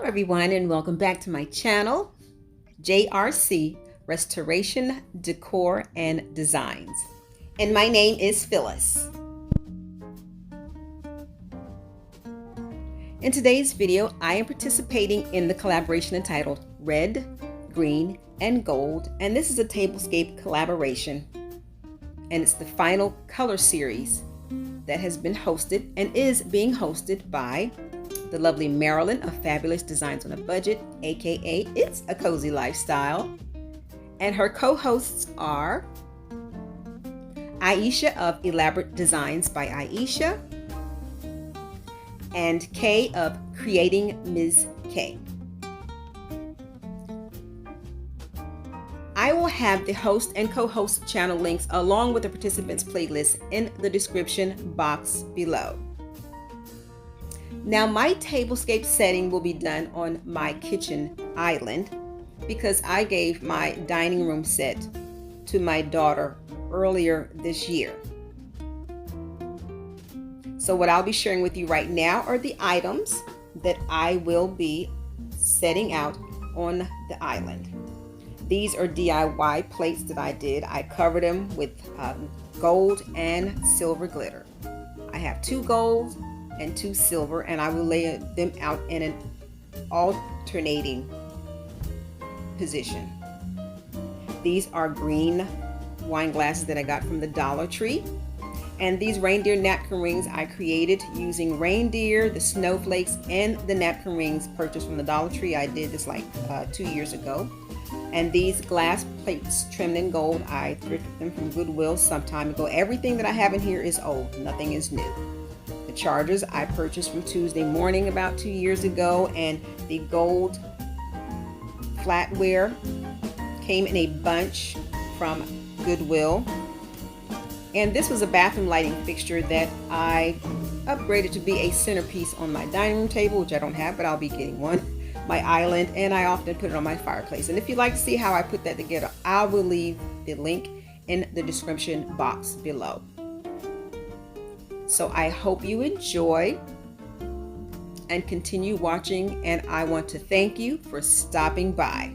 Hello everyone and welcome back to my channel, JRC Restoration, Decor, and Designs. And my name is Phyllis. In today's video, I am participating in the collaboration entitled Red, Green, and Gold. And this is a tablescape collaboration. And it's the final color series that has been hosted and is being hosted by the lovely Marilyn of Fabulous Designs on a Budget, aka It's a Cozy Lifestyle. And her co-hosts are Ieasha of Elaborate Designs by Ieasha and Kaye of Kreating Mz Kaye. I will have the host and co-host channel links along with the participants playlist in the description box below. Now my tablescape setting will be done on my kitchen island because I gave my dining room set to my daughter earlier this year. So what I'll be sharing with you right now are the items that I will be setting out on the island. These are DIY plates that I did. I covered them with gold and silver glitter. I have 2 gold and 2 silver, and I will lay them out in an alternating position. These are green wine glasses that I got from the Dollar Tree. And these reindeer napkin rings I created using reindeer, the snowflakes, and the napkin rings purchased from the Dollar Tree. I did this like 2 years ago. And these glass plates trimmed in gold, I thrifted them from Goodwill some time ago. Everything that I have in here is old, nothing is new. The chargers I purchased from Tuesday Morning about 2 years ago, and the gold flatware came in a bunch from Goodwill. And this was a bathroom lighting fixture that I upgraded to be a centerpiece on my dining room table, which I don't have, but I'll be getting one. My island, and I often put it on my fireplace. And if you'd like to see how I put that together, I will leave the link in the description box below. So I hope you enjoy and continue watching, and I want to thank you for stopping by.